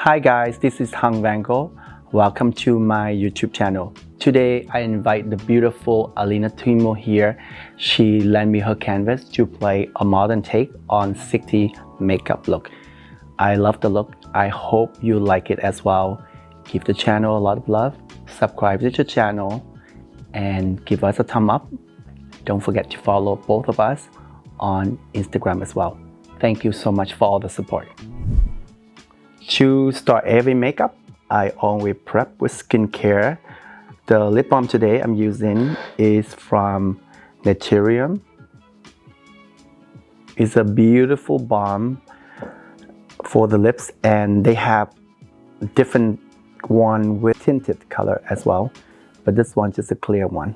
Hi guys, this is Vanngo. Welcome to my YouTube channel. Today I invite the beautiful Alina Timo here. She lent me her canvas to play a modern take on 60s makeup look. I love the look. I hope you like it as well. Give the channel a lot of love, subscribe to the channel, and give us a thumb up. Don't forget to follow both of us on Instagram as well. Thank you so much for all the support. To start every makeup, I always prep with skincare. The lip balm today I'm using is from Laboratories. It's a beautiful balm for the lips, and they have different one with tinted color as well, but this one's just a clear one.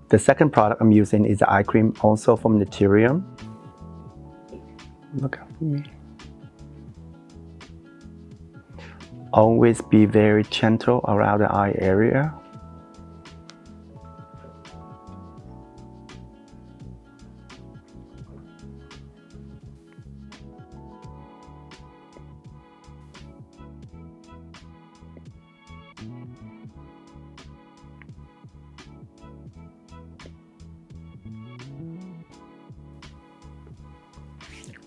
The second product I'm using is the eye cream, also from Laboratories. Look out for me. Always be very gentle around the eye area.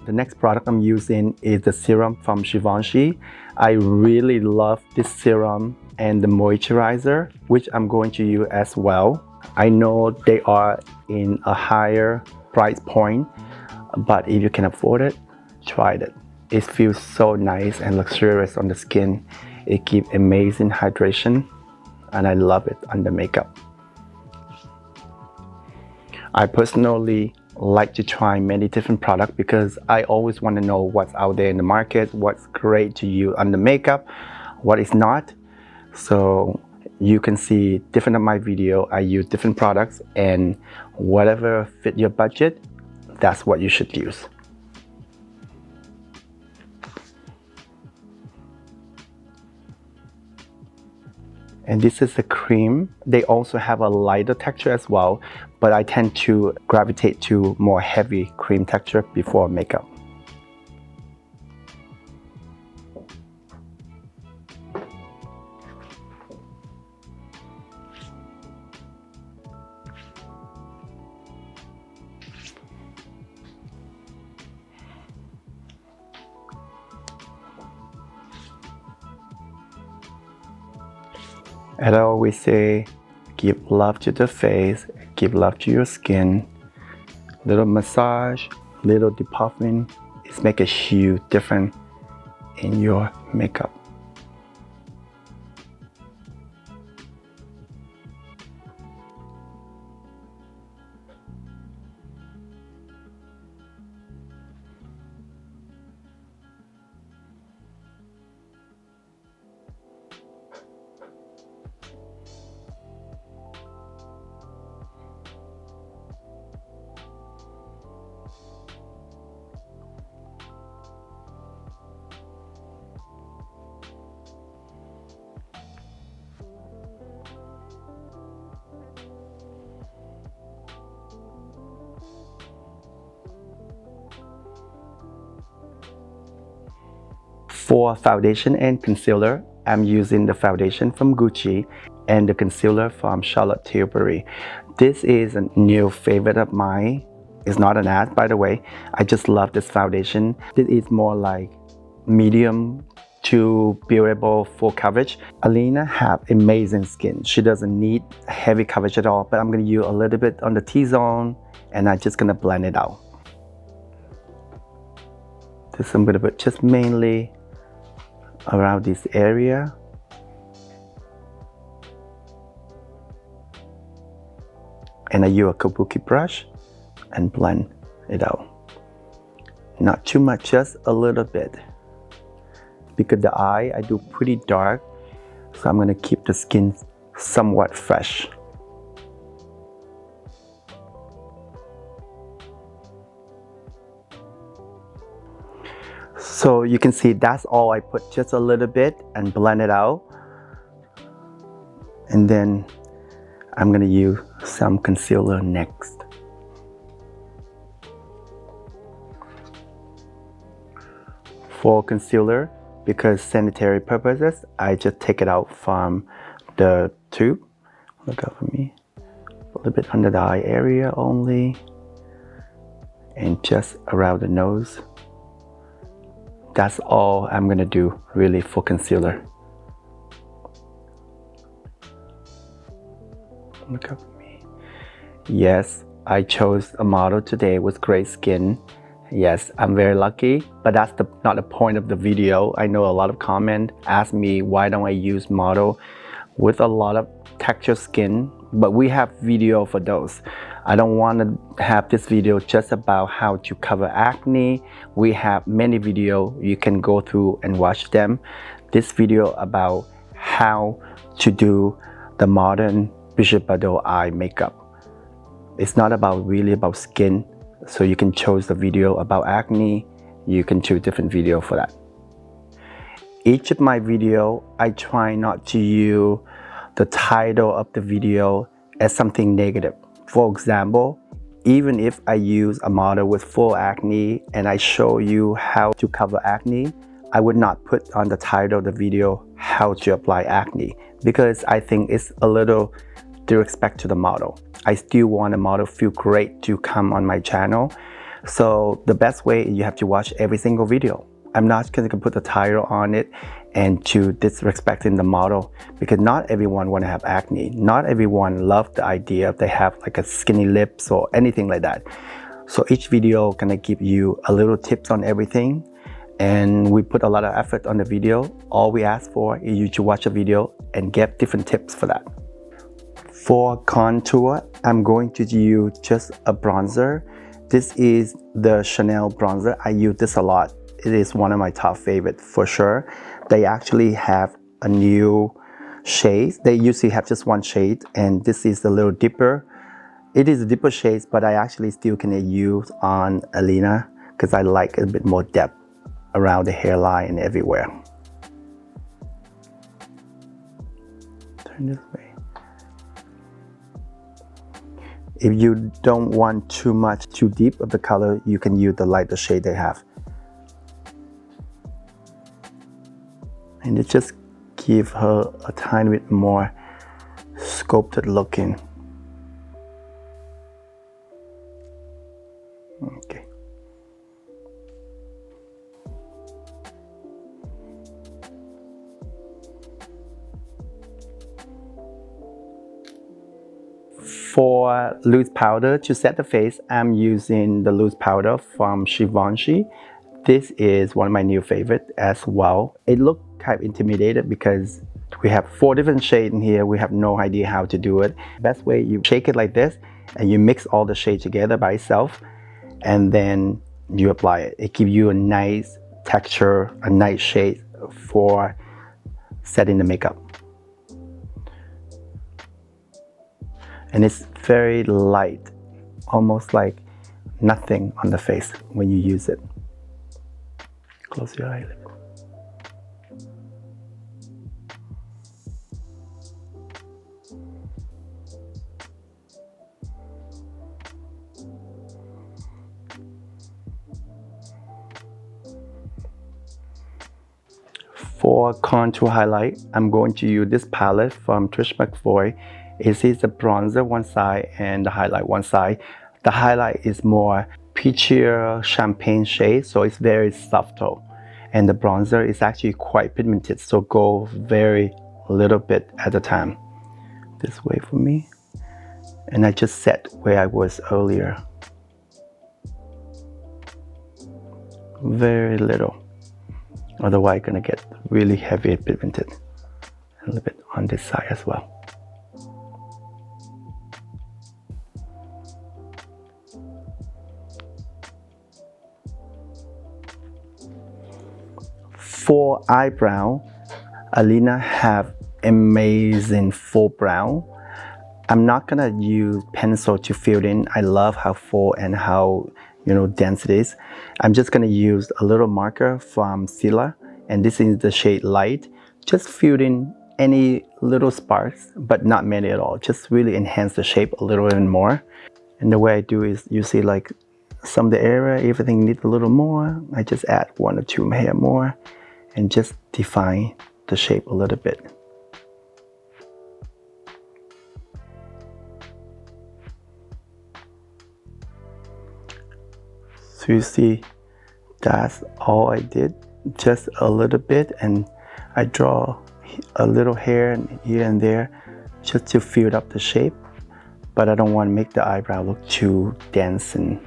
The next product I'm using is the serum from Givenchy. I really love this serum and the moisturizer, which I'm going to use as well. I know they are in a higher price point, but if you can afford it, try it. It feels so nice and luxurious on the skin. It gives amazing hydration, and I love it under makeup. I personally like to try many different products because I always want to know what's out there in the market, what's great to use under makeup, what is not. So you can see different of my video, I use different products, and whatever fit your budget, that's what you should use. And this is a cream. They also have a lighter texture as well, but I tend to gravitate to more heavy cream texture before makeup. And I always say, give love to the face, give love to your skin. Little massage, little depuffing, it makes a huge difference in your makeup. For foundation and concealer, I'm using the foundation from Gucci and the concealer from Charlotte Tilbury. This is a new favorite of mine. It's not an ad, by the way. I just love this foundation. This is more like medium to beautiful full coverage. Alina has amazing skin. She doesn't need heavy coverage at all, but I'm going to use a little bit on the T-zone, and I'm just going to blend it out. This I'm going to put just mainly around this area. And I use a kabuki brush and blend it out. Not too much, just a little bit. Because the eye I do pretty dark, so I'm going to keep the skin somewhat fresh. So you can see that's all I put, just a little bit, and blend it out. And then I'm going to use some concealer next. For concealer, because sanitary purposes, I just take it out from the tube. Look up for me. A little bit under the eye area only, and just around the nose. That's all I'm gonna do really for concealer. Look up for me. Yes, I chose a model today with great skin. Yes, I'm very lucky, but that's not the point of the video. I know a lot of comments ask me why don't I use model with a lot of texture skin, but we have video for those. I don't want to have this video just about how to cover acne. We have many videos you can go through and watch them. This video about how to do the modern Brigitte Bardot eye makeup. It's not really about skin, so you can choose the video about acne. You can choose different video for that. Each of my video, I try not to use the title of the video as something negative. For example, even if I use a model with full acne and I show you how to cover acne, I would not put on the title of the video how to apply acne, because I think it's a little disrespect to the model. I still want a model feel great to come on my channel. So the best way, you have to watch every single video. I'm not going to put the title on it and to disrespecting the model, because not everyone want to have acne. Not everyone love the idea of they have like a skinny lips or anything like that. So each video gonna give you a little tips on everything, and we put a lot of effort on the video. All we ask for is you to watch a video and get different tips for that. For contour, I'm going to use just a bronzer. This is the Chanel bronzer. I use this a lot. It is one of my top favorite for sure. They actually have a new shade. They usually have just one shade, and this is the little dipper. It is a dipper shade, but I actually still can use on Alina because I like a bit more depth around the hairline and everywhere. Turn this way. If you don't want too deep of the color, you can use the lighter shade they have. And it just gives her a tiny bit more sculpted looking. Okay. For loose powder to set the face, I'm using the loose powder from Givenchy. This is one of my new favorites as well. It looks kind of intimidated because we have 4 different shades in here. We have no idea how to do it. Best way, you shake it like this and you mix all the shades together by itself, and then you apply it. It gives you a nice texture, a nice shade for setting the makeup. And it's very light, almost like nothing on the face when you use it. Close your eyelid. For contour highlight, I'm going to use this palette from Trish McFoy. It is the bronzer one side and the highlight one side. The highlight is more peachier champagne shade, so it's very subtle. And the bronzer is actually quite pigmented, so go very little bit at a time. This way for me. And I just set where I was earlier. Very little. Otherwise, gonna get really heavy pigmented. A little bit on this side as well. For eyebrow, Alina have amazing full brow. I'm not gonna use pencil to fill in. I love how full and how dense it is. I'm just gonna use a little marker from Stila, and this is the shade light. Just fill in any little sparks, but not many at all. Just really enhance the shape a little bit more. And the way I do is, you see some of the area, everything needs a little more. I just add 1 or 2 hair more. and just define the shape a little bit. So you see, that's all I did, just a little bit, and I draw a little hair here and there just to fill up the shape, but I don't want to make the eyebrow look too dense and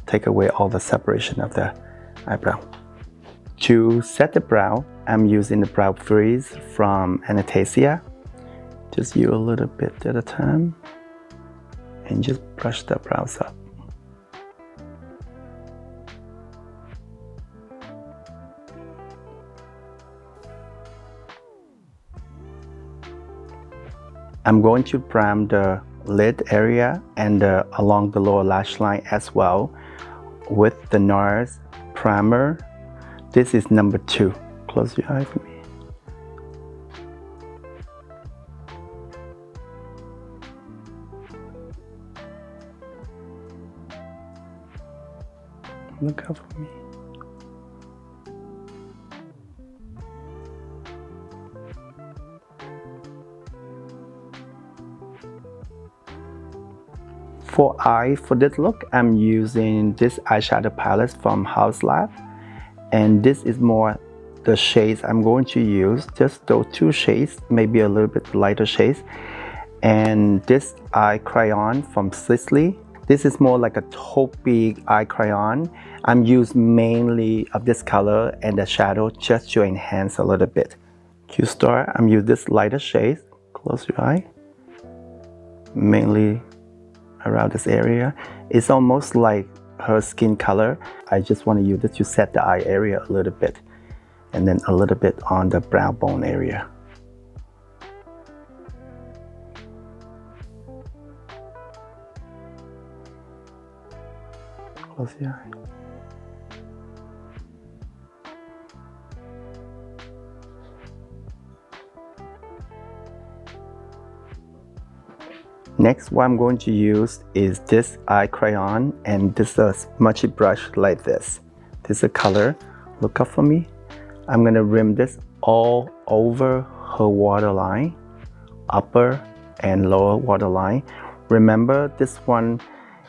take away all the separation of the eyebrow. To set the brow, I'm using the brow freeze from Anastasia. Just use a little bit at a time and just brush the brows up. I'm going to prime the lid area and along the lower lash line as well with the NARS primer. This is number 2. Close your eye for me. Look up for me. For eye, for this look, I'm using this eyeshadow palette from Haus Lab, and this is more the shades I'm going to use, just those 2 shades, maybe a little bit lighter shades, and this eye crayon from Sisley. This is more like a taupey eye crayon. I'm using mainly of this color and the shadow just to enhance a little bit. To start, I'm using this lighter shade. Close your eye. Mainly around this area. It's almost like her skin color. I just want to use it to set the eye area a little bit, and then a little bit on the brow bone area. Close your eye. Next, what I'm going to use is this eye crayon, and this is a smudgy brush like this. This is a color. Look up for me. I'm gonna rim this all over her waterline, upper and lower waterline. Remember, this one,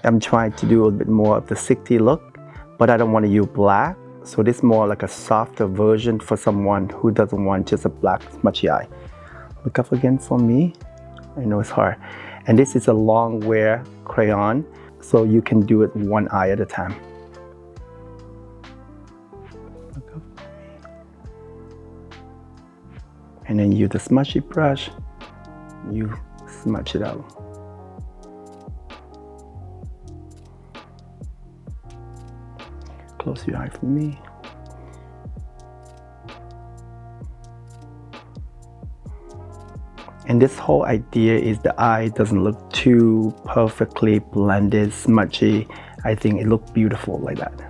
I'm trying to do a bit more of the 60 look, but I don't want to use black. So this is more like a softer version for someone who doesn't want just a black smudgy eye. Look up again for me. I know it's hard. And this is a long wear crayon, so you can do it one eye at a time. Look up for me. And then use the smudgy brush, you smudge it out. Close your eye for me. And this whole idea is the eye doesn't look too perfectly blended, smudgy. I think it looks beautiful like that.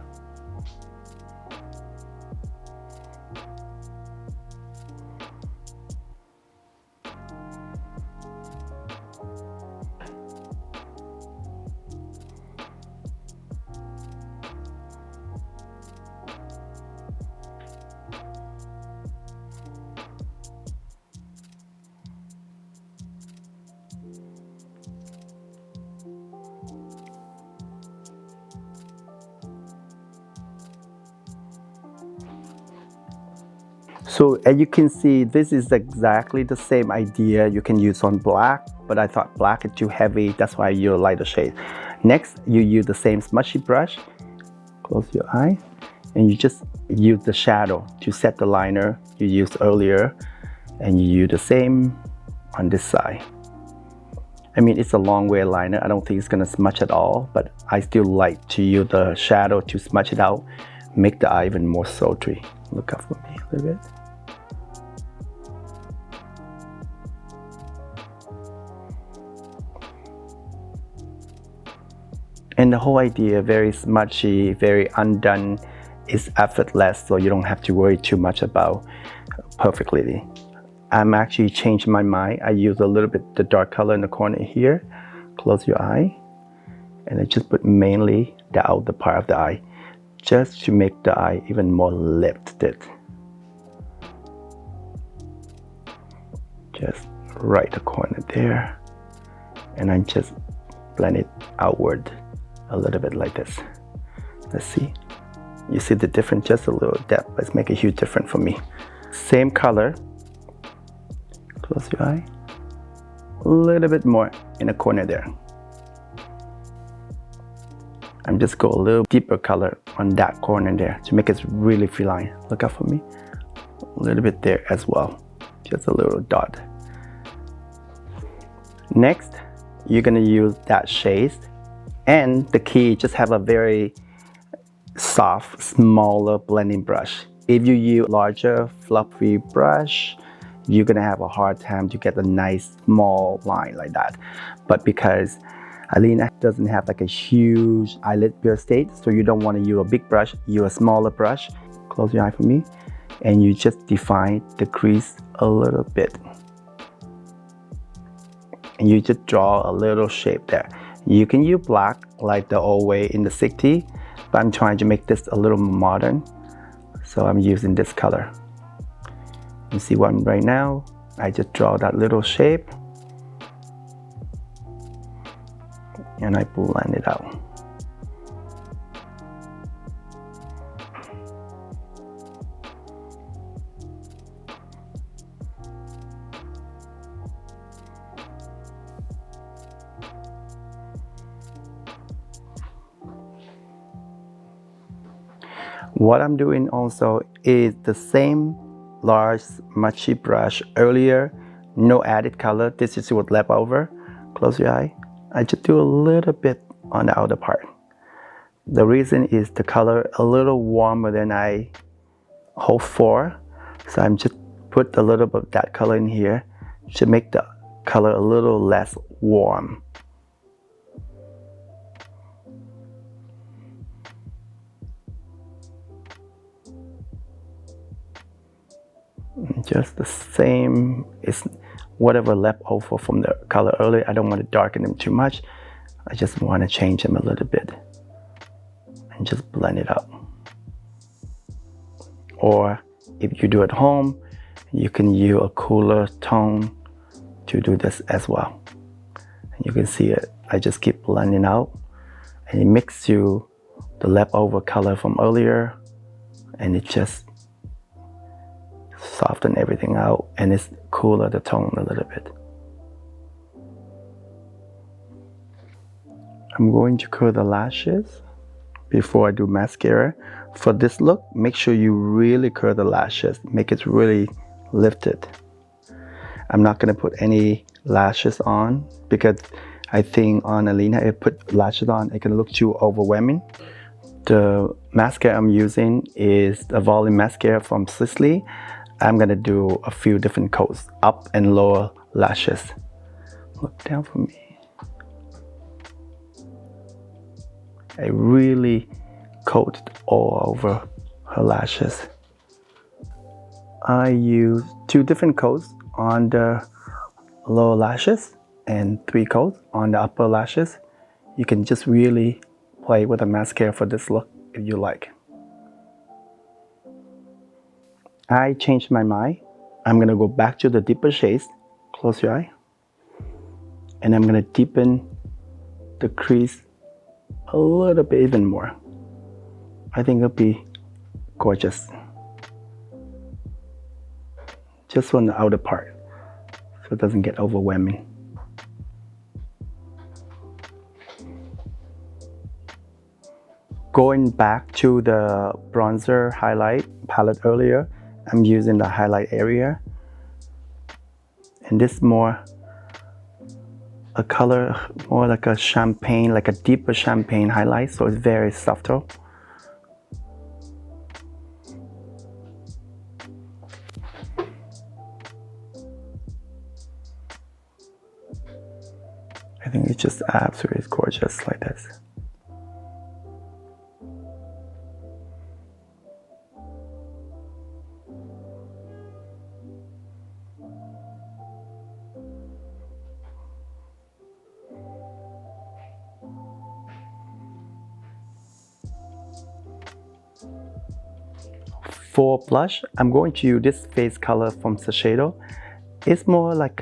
So as you can see, this is exactly the same idea you can use on black, but I thought black is too heavy, that's why I use a lighter shade. Next, you use the same smudgy brush, close your eye, and you just use the shadow to set the liner you used earlier, and you use the same on this side. I mean, it's a long wear liner, I don't think it's gonna smudge at all, but I still like to use the shadow to smudge it out, make the eye even more sultry. Look up for me a little bit. And the whole idea, very smudgy, very undone, is effortless, so you don't have to worry too much about perfectly. I'm actually changing my mind. I use a little bit the dark color in the corner here. Close your eye, and I just put mainly the outer part of the eye, just to make the eye even more lifted. just right the corner there, and I just blend it outward a little bit like this. Let's see. You see the difference, just a little depth. Let's make a huge difference for me. Same color. Close your eye. A little bit more in the corner there. I'm just go a little deeper color on that corner there to make it really feline. Look out for me. A little bit there as well. Just a little dot. Next, you're gonna use that shade, and the key, just have a very soft, smaller blending brush. If you use larger, fluffy brush, you're gonna have a hard time to get a nice small line like that. But because Alina doesn't have like a huge eyelid real estate, so you don't want to use a big brush, use a smaller brush. Close your eye for me, and you just define the crease a little bit. And you just draw a little shape there. You can use black like the old way in the 60s, but I'm trying to make this a little more modern, so I'm using this color. You see one right now, I just draw that little shape and I blend it out. What I'm doing also is the same large mushy brush earlier, no added color. This is what left over. Close your eye. I just do a little bit on the outer part. The reason is the color a little warmer than I hope for, so I'm just put a little bit of that color in here to make the color a little less warm. Just the same, is whatever left over from the color earlier. I don't want to darken them too much. I just want to change them a little bit and just blend it up. Or if you do at home, you can use a cooler tone to do this as well. And you can see it. I just keep blending out, and it makes you the leftover color from earlier, and it just soften everything out, and it's cooler the tone a little bit. I'm going to curl the lashes before I do mascara. For this look, make sure you really curl the lashes, make it really lifted. I'm not going to put any lashes on because I think on Alina, if I put lashes on, it can look too overwhelming. The mascara I'm using is the volume mascara from Sisley. I'm gonna do a few different coats, up and lower lashes. Look down for me. I really coated all over her lashes. I use 2 different coats on the lower lashes and 3 coats on the upper lashes. You can just really play with a mascara for this look if you like. I changed my mind. I'm gonna go back to the deeper shades. Close your eye. And I'm gonna deepen the crease a little bit even more. I think it'll be gorgeous. Just on the outer part, so it doesn't get overwhelming. Going back to the bronzer highlight palette earlier, I'm using the highlight area, and this more a color more like a champagne, like a deeper champagne highlight, so it's very subtle. I think it just absolutely gorgeous like this. For blush, I'm going to use this face color from Shiseido. It's more like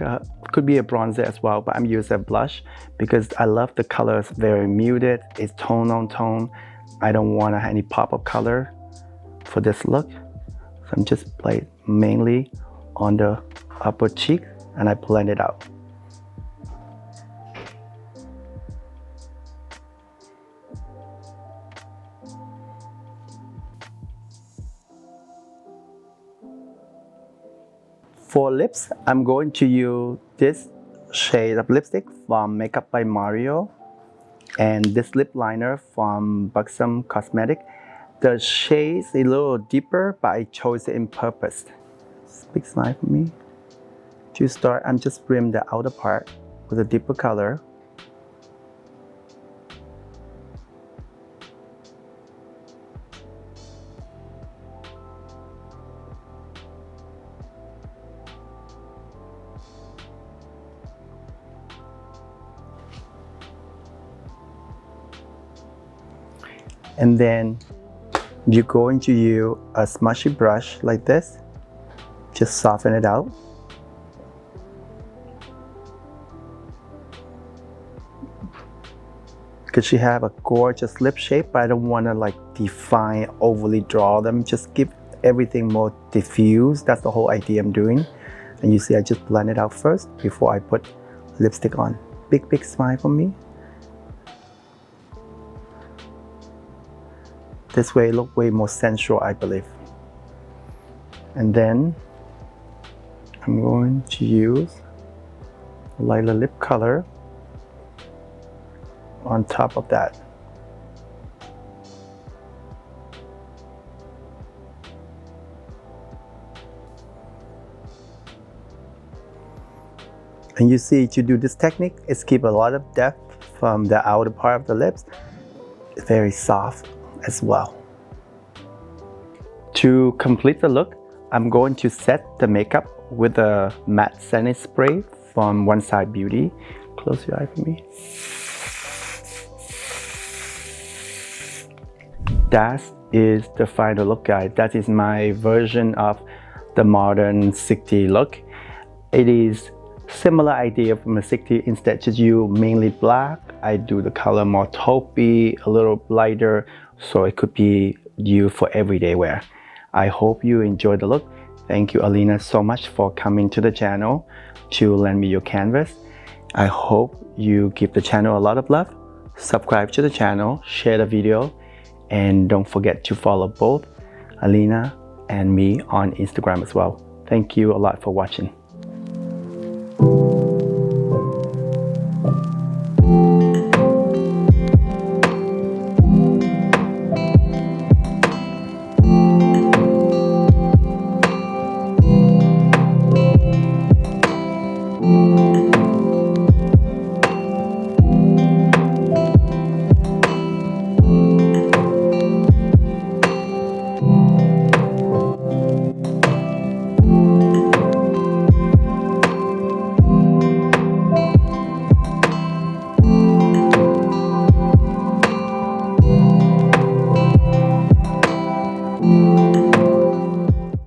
could be a bronzer as well, but I'm using a blush because I love the color. It's very muted. It's tone on tone. I don't want any pop of color for this look. So I'm just playing mainly on the upper cheek and I blend it out. For lips, I'm going to use this shade of lipstick from Makeup by Mario and this lip liner from Buxom Cosmetic. The shade's a little deeper, but I chose it in purpose. Big smile for me. To start, I'm just rim the outer part with a deeper color. And then you're going to use a smushy brush like this. Just soften it out. Because she have a gorgeous lip shape, but I don't want to like define, overly draw them. Just give everything more diffuse. That's the whole idea I'm doing. And you see I just blend it out first before I put lipstick on. Big smile for me. This way it look way more sensual, I believe. And then I'm going to use a lighter lip color on top of that. And you see, to do this technique, it's keep a lot of depth from the outer part of the lips. It's very soft as well. To complete the look, I'm going to set the makeup with a matte setting spray from One Side Beauty. Close your eye for me. That is the final look, guys. That is my version of the modern 60s look. It is similar idea from the 60s. Instead just use mainly black, I do the color more taupey, a little lighter, so it could be used for everyday wear. I hope you enjoyed the look. Thank you, Alina, so much for coming to the channel to lend me your canvas. I hope you give the channel a lot of love. Subscribe to the channel, share the video, and don't forget to follow both Alina and me on Instagram as well. Thank you a lot for watching.